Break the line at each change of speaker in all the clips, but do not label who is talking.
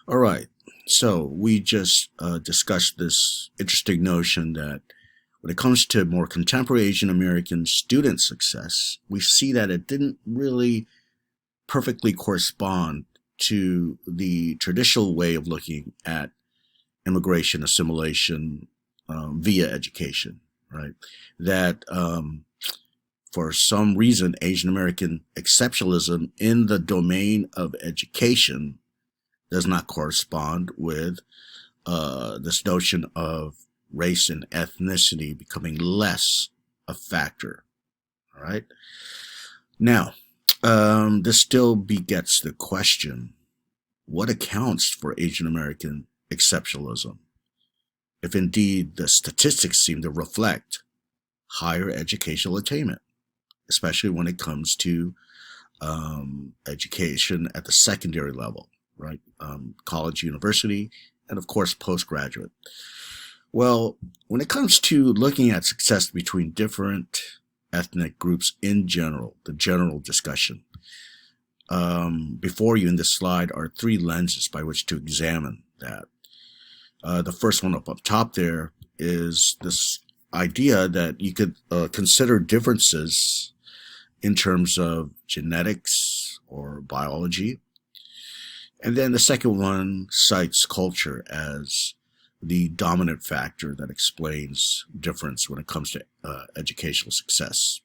All right. So we just discussed this interesting notion that when it comes to more contemporary Asian American student success, we see that it didn't really perfectly correspond to the traditional way of looking at immigration assimilation via education, right? That for some reason, Asian American exceptionalism in the domain of education does not correspond with this notion of race and ethnicity becoming less a factor. All right. Now, this still begets the question: what accounts for Asian American exceptionalism? If indeed the statistics seem to reflect higher educational attainment, especially when it comes to education at the secondary level, right? College, university, and of course, postgraduate. Well, when it comes to looking at success between different ethnic groups in general, the general discussion, before you in this slide are three lenses by which to examine that. The first one up top there is this idea that you could consider differences in terms of genetics or biology. And then the second one cites culture as the dominant factor that explains difference when it comes to educational success.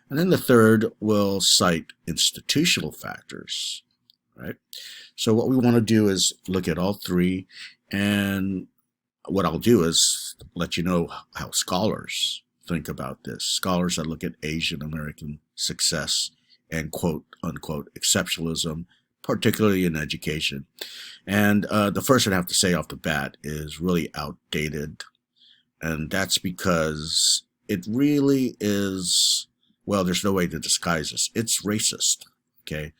And then the third will cite institutional factors, right? So what we want to do is look at all three, and what I'll do is let you know how scholars think about this. Scholars that look at Asian American success and quote unquote exceptionalism, particularly in education. And the first I'd have to say off the bat is really outdated. And that's because it really is, well, there's no way to disguise this. It's racist. Okay.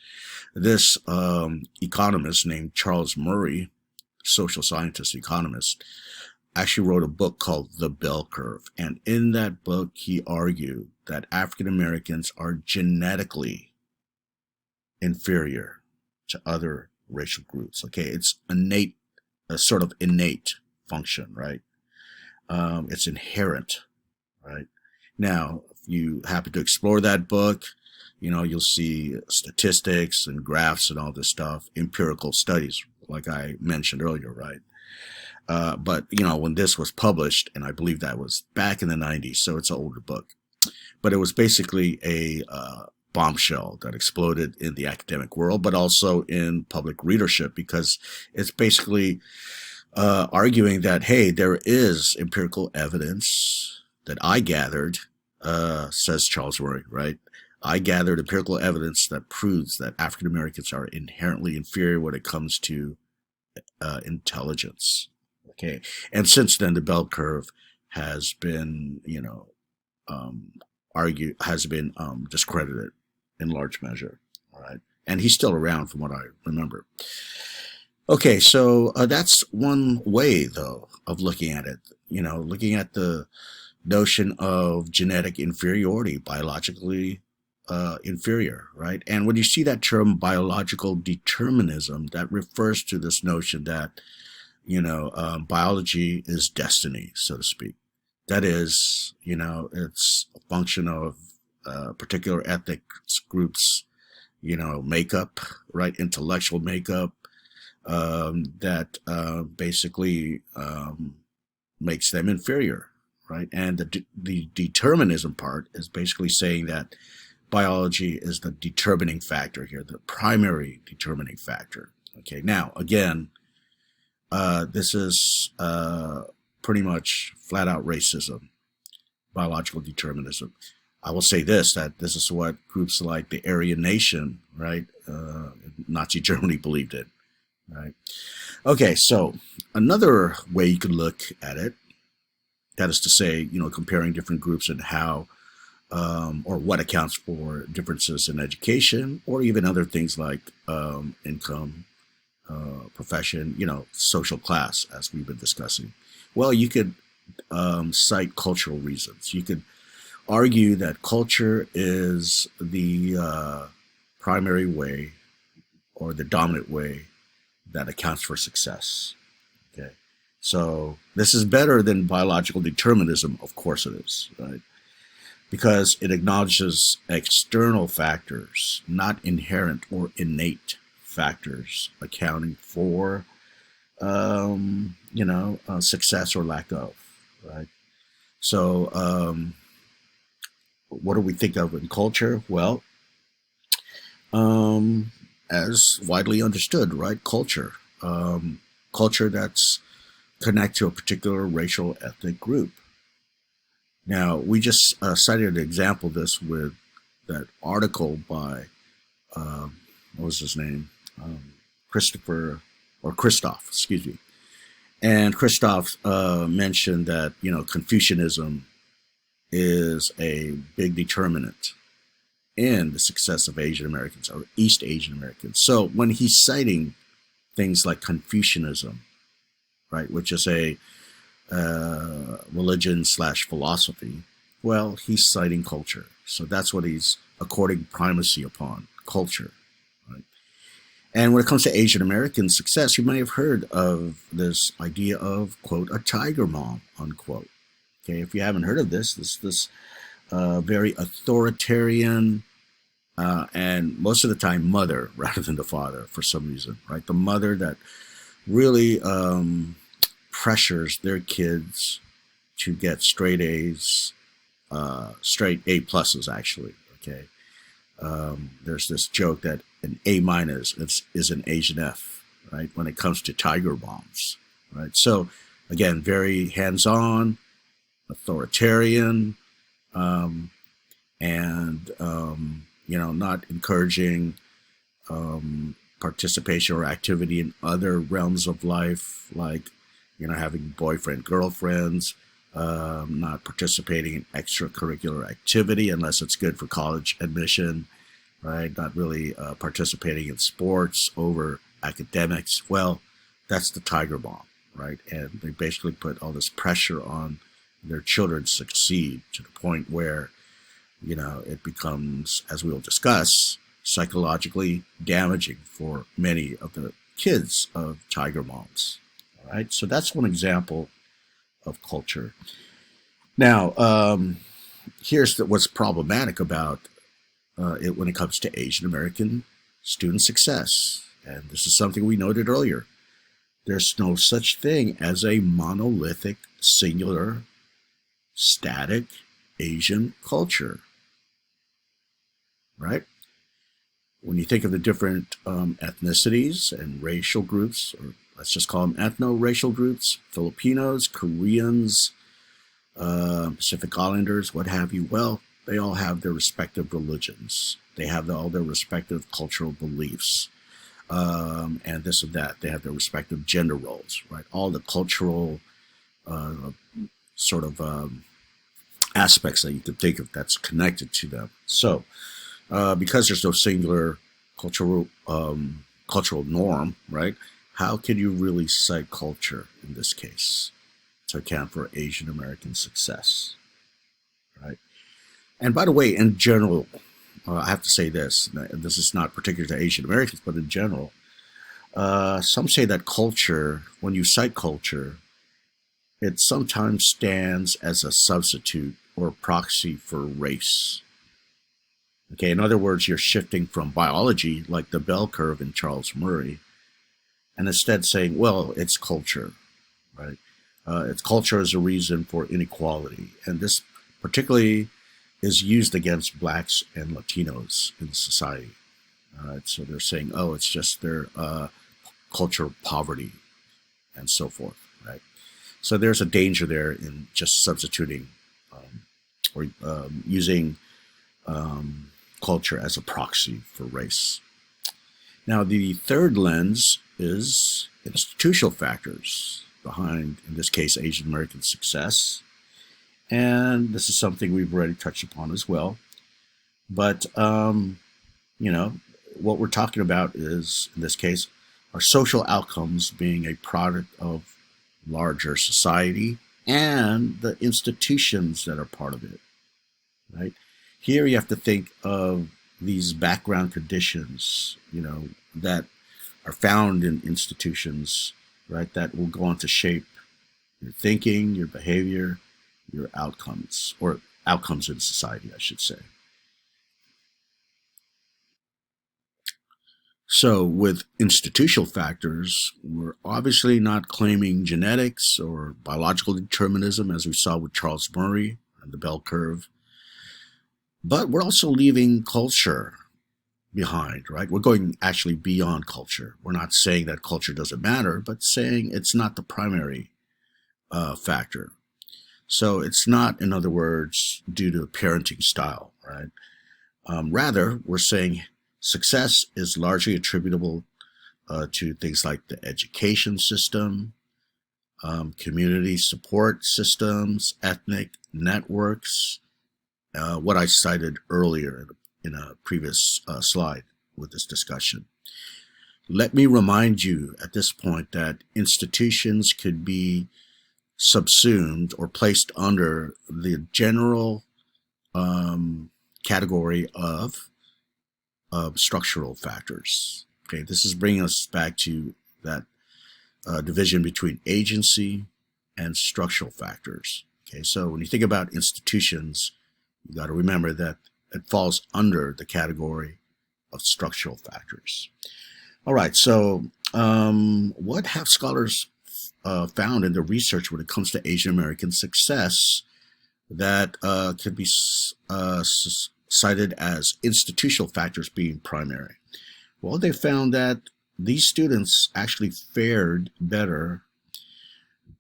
This economist named Charles Murray, social scientist economist, actually wrote a book called The Bell Curve. And in that book, he argued that African Americans are genetically inferior to other racial groups. Okay, it's innate, a sort of innate function, right? It's inherent, right? Now, if you happen to explore that book, you'll see statistics and graphs and all this stuff, empirical studies, like I mentioned earlier, right? But when this was published, and I believe that was back in the 90s, so it's an older book, but it was basically a bombshell that exploded in the academic world, but also in public readership, because it's basically arguing that, hey, there is empirical evidence that I gathered, says Charles Murray, right? I gathered empirical evidence that proves that African Americans are inherently inferior when it comes to intelligence. Okay, and since then, the bell curve has been, discredited in large measure. All right, and he's still around, from what I remember. Okay, so that's one way, though, of looking at it. Looking at the notion of genetic inferiority, biologically inferior, right? And when you see that term biological determinism, that refers to this notion that biology is destiny, so to speak. That is, it's a function of particular ethnic groups, makeup, right? Intellectual makeup, that basically makes them inferior, right? And the determinism part is basically saying that biology is the determining factor here, the primary determining factor. Okay, now, again, this is pretty much flat out racism, biological determinism. I will say this, that this is what groups like the Aryan Nation, right, Nazi Germany believed in, right? Okay, so another way you could look at it, that is to say, comparing different groups and how or what accounts for differences in education, or even other things like income, profession, social class, as we've been discussing. Well, you could cite cultural reasons. You could argue that culture is the primary way or the dominant way that accounts for success. Okay. So this is better than biological determinism. Of course it is, right? Because it acknowledges external factors, not inherent or innate factors, accounting for, success or lack of, right? So, what do we think of in culture? Well, um, as widely understood, right? Culture that's connect to a particular racial ethnic group. Now, we just cited an example of this with that article by, what was his name? Christopher, or Christoph, excuse me. And Christoph mentioned that, Confucianism is a big determinant in the success of Asian Americans or East Asian Americans. So when he's citing things like Confucianism, right, which is a religion slash philosophy, well, he's citing culture. So that's what he's according primacy upon, culture. Right? And when it comes to Asian American success, you may have heard of this idea of, quote, a tiger mom, unquote. Okay, if you haven't heard of this very authoritarian and most of the time mother rather than the father for some reason, right? The mother that really pressures their kids to get straight A's, straight A pluses actually. Okay, there's this joke that an A minus is an Asian F, right? When it comes to tiger bombs, right? So again, very hands-on, authoritarian, and not encouraging participation or activity in other realms of life, like having boyfriend, girlfriends, not participating in extracurricular activity unless it's good for college admission, right? Not really participating in sports over academics. Well, that's the tiger bomb, right? And they basically put all this pressure on their children to succeed to the point where, it becomes, as we will discuss, psychologically damaging for many of the kids of tiger moms. All right, so that's one example of culture. Now, here's what's problematic about it when it comes to Asian American student success. And this is something we noted earlier. There's no such thing as a monolithic, singular, static Asian culture, right? When you think of the different ethnicities and racial groups, or let's just call them ethno-racial groups, Filipinos, Koreans, Pacific Islanders, what have you, well, they all have their respective religions. They have all their respective cultural beliefs, and this and that. They have their respective gender roles, right? All the cultural sort of aspects that you could think of that's connected to them. So, because there's no singular cultural norm, right? How can you really cite culture in this case to account for Asian American success, right? And by the way, in general, I have to say this. This is not particular to Asian Americans, but in general, some say that culture, when you cite culture, it sometimes stands as a substitute or proxy for race. Okay, in other words, you're shifting from biology, like the bell curve in Charles Murray, and instead saying, well, it's culture, right? It's culture as a reason for inequality. And this particularly is used against blacks and Latinos in society. So they're saying, oh, it's just their cultural poverty and so forth, right? So there's a danger there in just substituting or using culture as a proxy for race. Now, the third lens is institutional factors behind, in this case, Asian American success. And this is something we've already touched upon as well. But, what we're talking about is, in this case, our social outcomes being a product of larger society and the institutions that are part of it, right? Here you have to think of these background conditions, that are found in institutions, right, that will go on to shape your thinking, your behavior, your outcomes, or outcomes in society, I should say. So, with institutional factors, we're obviously not claiming genetics or biological determinism, as we saw with Charles Murray and the bell curve, but we're also leaving culture behind, right? We're going actually beyond culture. We're not saying that culture doesn't matter, but saying it's not the primary factor. So, it's not, in other words, due to parenting style, right? Rather, we're saying success is largely attributable to things like the education system, community support systems, ethnic networks, what I cited earlier in a previous slide with this discussion. Let me remind you at this point that institutions could be subsumed or placed under the general category of structural factors. Okay, this is bringing us back to that division between agency and structural factors. Okay, so when you think about institutions, you got to remember that it falls under the category of structural factors. All right, so what have scholars found in their research when it comes to Asian American success that could be cited as institutional factors being primary? Well, they found that these students actually fared better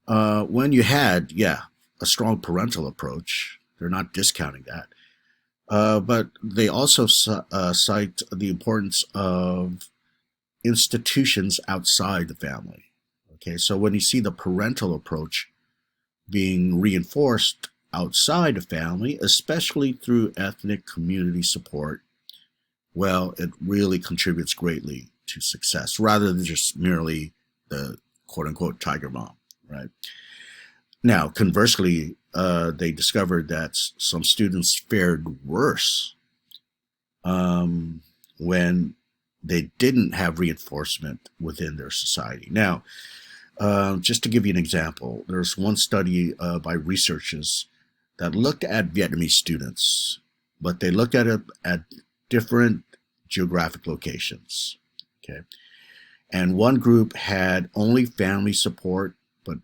when you had, a strong parental approach. They're not discounting that. But they also cite the importance of institutions outside the family. Okay, so when you see the parental approach being reinforced outside the family, especially through ethnic community support, well, it really contributes greatly to success rather than just merely the quote unquote tiger mom, right? Now, conversely, they discovered that some students fared worse when they didn't have reinforcement within their society. Now, just to give you an example, there's one study by researchers that looked at Vietnamese students, but they looked at it at different geographic locations. Okay, and one group had only family support, but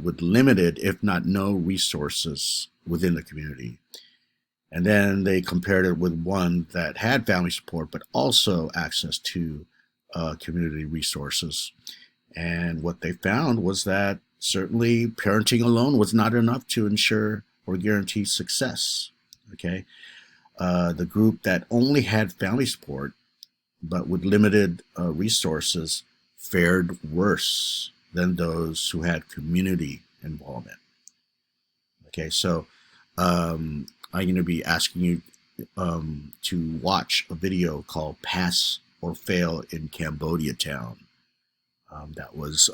with limited, if not no, resources within the community. And then they compared it with one that had family support, but also access to community resources. And what they found was that certainly parenting alone was not enough to ensure or guarantee success. Okay, the group that only had family support but with limited resources fared worse than those who had community involvement. Okay, so I'm going to be asking you to watch a video called Pass or Fail in Cambodia Town. That was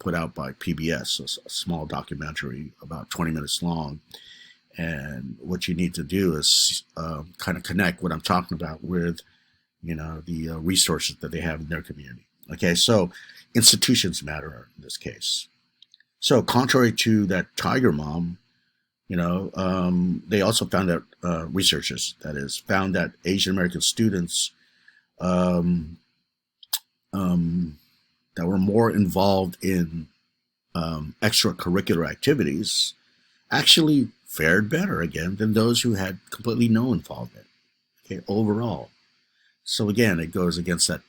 put out by PBS, a small documentary about 20 minutes long. And what you need to do is kind of connect what I'm talking about with, the resources that they have in their community. Okay, so institutions matter in this case. So contrary to that tiger mom, they also found that researchers, that is, found that Asian American students that were more involved in extracurricular activities actually fared better again than those who had completely no involvement. Okay, overall. So again, it goes against that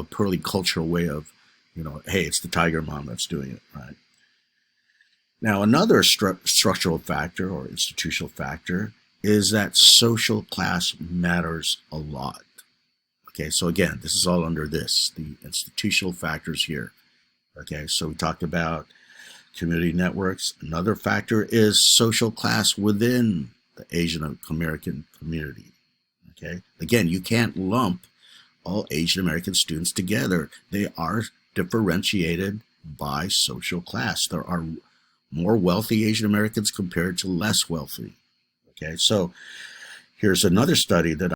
purely cultural way of, hey, it's the tiger mom that's doing it, right? Now, another structural factor or institutional factor is that social class matters a lot. Okay, so again, this is all under the institutional factors here. Okay, so we talked about community networks. Another factor is social class within the Asian American community. Okay, again, you can't lump all Asian American students together. They are differentiated by social class. There are more wealthy Asian Americans compared to less wealthy. Okay, so here's another study that